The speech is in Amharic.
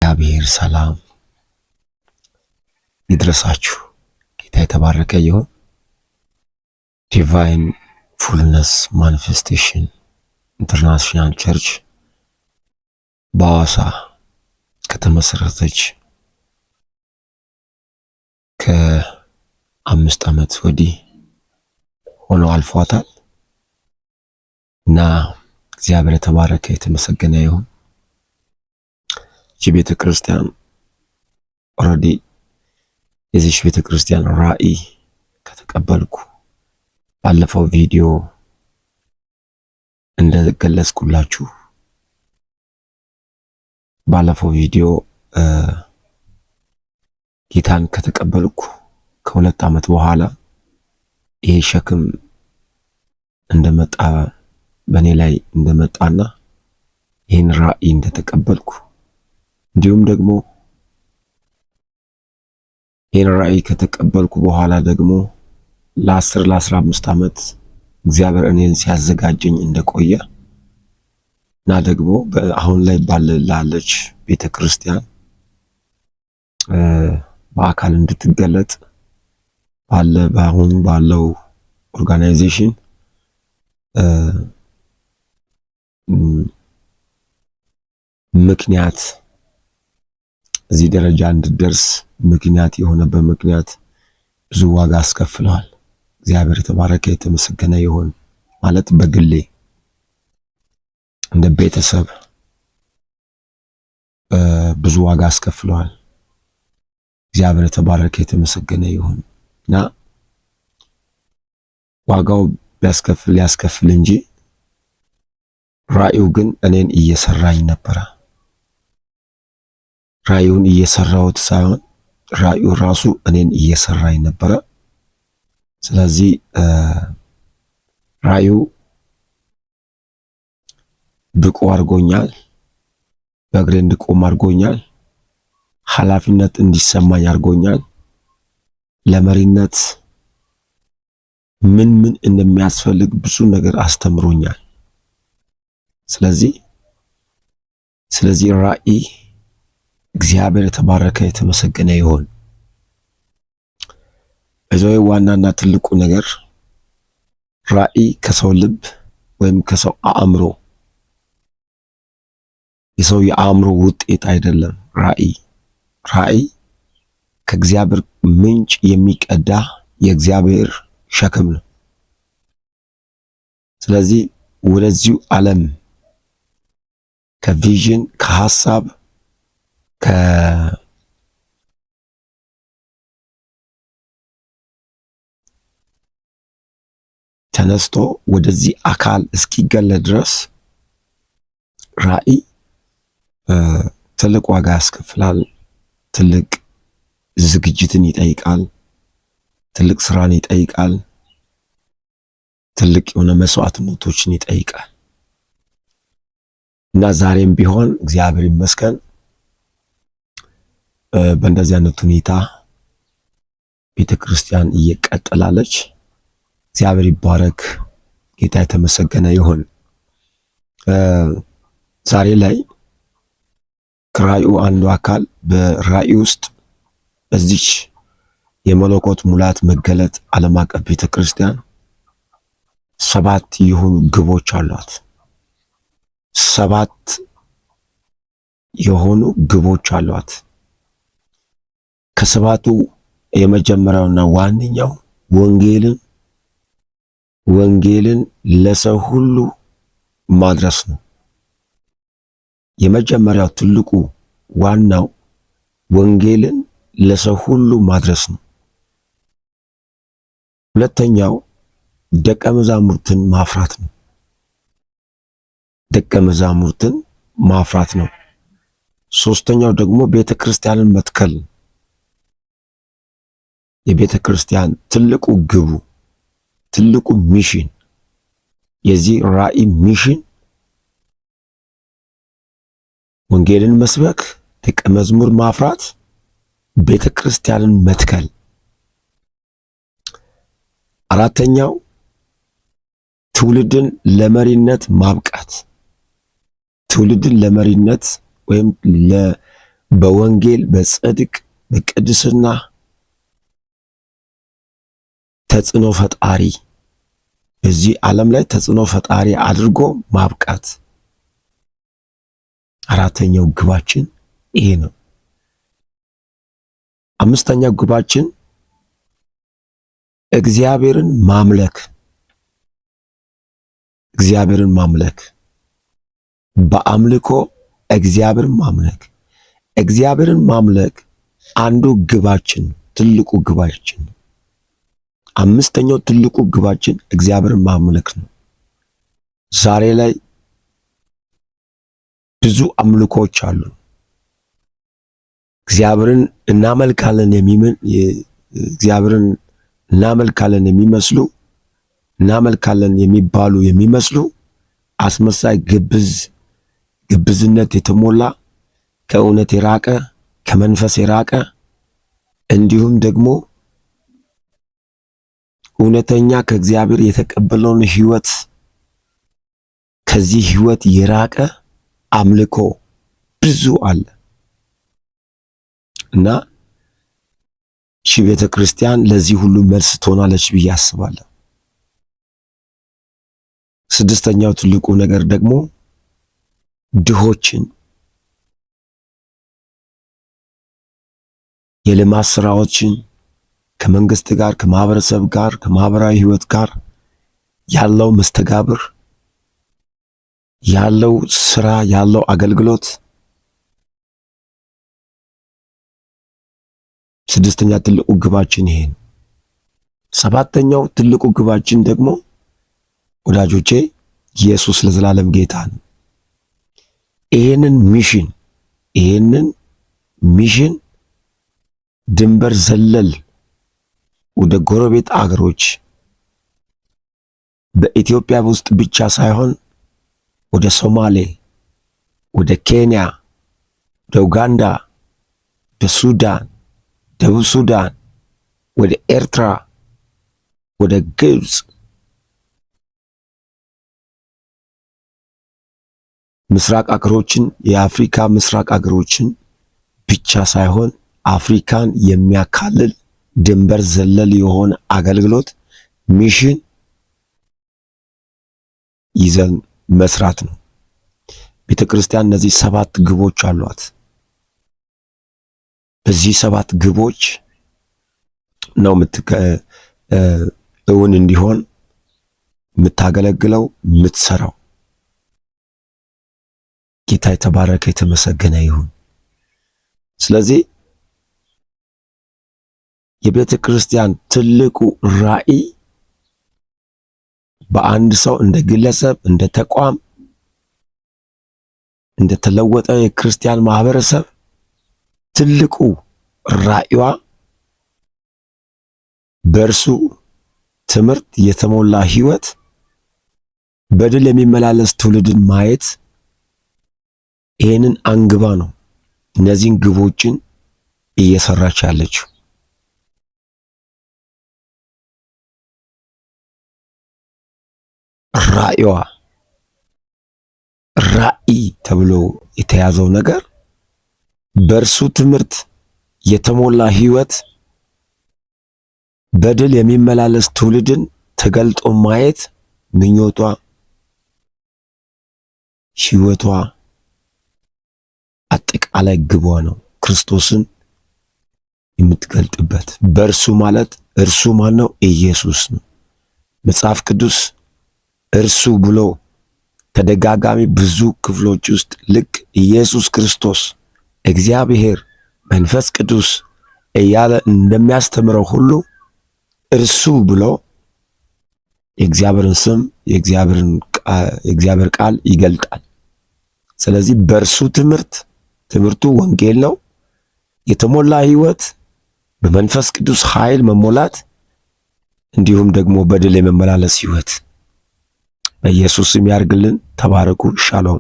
እግዚአብሔር ሰላም ይድረሳችሁ። ጌታ የተባረከ ይሁን። ዲቫይን ፉልነስ ማኒፌስቴሽን ኢንተርናሽናል ቸርች በሐዋሳ ከተመሰረተች ከ5 ዓመት ወዲህ ሆኖ አልፏታል እና እግዚአብሔር የተባረከ የተመሰገነ ይሁን። ቤተ ክርስቲያን ኦሬዲ የዚህ ቤተ ክርስቲያን ራእይ ከተቀበልኩ ባለፈው ቪዲዮ እንደገለጽኩላችሁ ባለፈው ቪዲዮ ጌታን ከተቀበልኩ ከ2 ዓመት በኋላ ይሄ ሸክም እንደመጣ በኔ ላይ እንደመጣና ይሄን ራእይ እንደተቀበልኩ እንዲሁም ደግሞ ይሄን ራእይ ከተቀበልኩ በኋላ ደግሞ ለ10 ለ15 ዓመት እግዚአብሔር እኔን ሲያዘጋጀኝ እንደቆየ እና ደግሞ አሁን ላይ ባለች ቤተክርስቲያን በአካል እንድትገለጥ አሁን ባለው ኦርጋናይዜሽን ምክንያት እዚህ ደረጃ እንድደርስ ምክንያት የሆነበት ምክንያት ብዙ ዋጋ አስከፍለዋል። እግዚአብሔር የተባረከ የተመሰገነ ይሁን። ማለት በግሌ እንደ ቤተሰብ ብዙ ዋጋ አስከፍለዋል። እግዚአብሔር የተባረከ የተመሰገነ ይሁን እና ዋጋው ሊያስከፍል እንጂ ራእዩ ግን እኔን እየሰራኝ ነበር። ራእዩን እየሰራሁት ሳይሆን ራእዩ ራሱ እኔን እየሰራኝ ነበር። ስለዚህ ራእዩ ብቁ አድርጎኛል፣ በእግሬ እንድቆም አድርጎኛል፣ ኃላፊነት እንዲሰማኝ አድርጎኛል፣ ለመሪነት ምን እንደሚያስፈልግ ብዙ ነገር አስተምሮኛል። ስለዚህ ራእይ እግዚአብሔር የተባረከ የተመሰገነ ይሁን። በዚህ ዋናና ትልቁ ነገር ራእይ ከሰው ልብ ወይም ከሰው አእምሮ የሰው የአእምሮ ውጤት አይደለም። ራእይ ከእግዚአብሔር ምንጭ የሚቀዳ የእግዚአብሔር ሸክም ነው። ስለዚህ ወደዚሁ ዓለም ከቪዥን ከሐሳብ ተነስቶ ወደዚህ አካል እስኪገለጥ ድረስ ራእይ ትልቅ ዋጋ ያስከፍላል። ትልቅ ዝግጅትን ይጠይቃል። ትልቅ ስራን ይጠይቃል። ትልቅ የሆነ መስዋዕትነቶችን ይጠይቃል እና ዛሬም ቢሆን እግዚአብሔር ይመስገን በእንደዚህ አይነት ሁኔታ ቤተክርስቲያን እየቀጠላለች። እግዚአብሔር ይባረክ። ጌታ የተመሰገነ ይሁን። ዛሬ ላይ ከራእዩ አንዱ አካል በራእዩ ውስጥ በዚች የመለኮት ሙላት መገለጥ ዓለም አቀፍ ቤተክርስቲያን 7 የሆኑ ግቦች አሏት። 7 የሆኑ ግቦች አሏት። ከ7ቱ የመጀመሪያውና ዋነኛው ወንጌልን ለሰው ሁሉ ማድረስ ነው። የመጀመሪያው ትልቁ ዋናው ወንጌልን ለሰው ሁሉ ማድረስ ነው። ሁለተኛው ደቀ መዛሙርትን ማፍራት ነው። ሶስተኛው ደግሞ ቤተክርስቲያንን መትከል። የቤተክርስቲያን ትልቁ ግቡ ትልቁ ሚሽን የዚህ ራእይ ሚሽን ወንጌልን መስበክ፣ ደቀ መዝሙር ማፍራት፣ ቤተክርስቲያንን መትከል። አራተኛው ትውልድን ለመሪነት ማብቃት። ትውልድን ለመሪነት ወይም በወንጌል በጽድቅ በቅድስና ተጽዕኖ ፈጣሪ በዚህ ዓለም ላይ ተጽዕኖ ፈጣሪ አድርጎ ማብቃት አራተኛው ግባችን ይሄ ነው። አምስተኛው ግባችን እግዚአብሔርን ማምለክ። እግዚአብሔርን ማምለክ በአምልኮ እግዚአብሔርን ማምለክ። እግዚአብሔርን ማምለክ አንዱ ግባችን፣ ትልቁ ግባችን ነው። አምስተኛው ትልቁ ግባችን እግዚአብሔርን ማምለክ ነው። ዛሬ ላይ ብዙ አምልኮች አሉ። እግዚአብሔርን እናመልካለን የሚመስሉ እናመልካለን የሚባሉ የሚመስሉ አስመሳይ ግብዝነት የተሞላ ከእውነት የራቀ ከመንፈስ የራቀ እንዲሁም ደግሞ እውነተኛ ከእግዚአብሔር የተቀበለውን ሕይወት ከዚህ ሕይወት የራቀ አምልኮ ብዙ አለ እና ቤተ ክርስቲያን ለዚህ ሁሉ መልስ ትሆናለች ብዬ አስባለሁ። ስድስተኛው ትልቁ ነገር ደግሞ ድሆችን የልማት ስራዎችን ከመንግስት ጋር ከማህበረሰብ ጋር ከማህበራዊ ህይወት ጋር ያለው መስተጋብር ያለው ስራ ያለው አገልግሎት ስድስተኛ ትልቁ ግባችን ይሄ ነው። ሰባተኛው ትልቁ ግባችን ደግሞ ወዳጆቼ ኢየሱስ ለዘላለም ጌታ ነው። ይሄንን ሚሽን ድንበር ዘለል ወደ ጎረቤት አገሮች በኢትዮጵያ ውስጥ ብቻ ሳይሆን ወደ ሶማሌ፣ ወደ ኬንያ፣ ወደ ኡጋንዳ፣ ወደ ሱዳን፣ ደቡብ ሱዳን፣ ወደ ኤርትራ፣ ወደ ግብጽ ምስራቅ አገሮችን የአፍሪካ ምስራቅ አገሮችን ብቻ ሳይሆን አፍሪካን የሚያካልል ድንበር ዘለል የሆነ አገልግሎት ሚሽን ይዘን መስራት ነው። ቤተክርስቲያን እነዚህ 7 ግቦች አሏት። በዚህ 7 ግቦች ነው እውን እንዲሆን የምታገለግለው የምትሰራው። ጌታ የተባረከ የተመሰገነ ይሁን። ስለዚህ የቤተ ክርስቲያን ትልቁ ራዕይ በአንድ ሰው እንደ ግለሰብ እንደ ተቋም እንደ ተለወጠ የክርስቲያን ማህበረሰብ ትልቁ ራዕይዋ በእርሱ ትምህርት የተሞላ ህይወት በድል የሚመላለስ ትውልድን ማየት ይሄንን አንግባ ነው እነዚህን ግቦችን እየሰራች ያለችው። ራዕይ ተብሎ የተያዘው ነገር በእርሱ ትምህርት የተሞላ ህይወት በድል የሚመላለስ ትውልድን ተገልጦ ማየት ምኞቷ፣ ህይወቷ፣ አጠቃላይ ግቧ ነው። ክርስቶስን የምትገልጥበት በእርሱ ማለት እርሱ ማን ነው? ኢየሱስ ነው። መጽሐፍ ቅዱስ እርሱ ብሎ ተደጋጋሚ ብዙ ክፍሎች ውስጥ ልክ ኢየሱስ ክርስቶስ እግዚአብሔር መንፈስ ቅዱስ እያለ እንደሚያስተምረው ሁሉ እርሱ ብሎ የእግዚአብሔርን ስም የእግዚአብሔር ቃል ይገልጣል። ስለዚህ በእርሱ ትምህርቱ ወንጌል ነው። የተሞላ ህይወት በመንፈስ ቅዱስ ኃይል መሞላት እንዲሁም ደግሞ በድል የመመላለስ ህይወት በኢየሱስ ስም ያርግልን። ተባረኩ። ሻሎም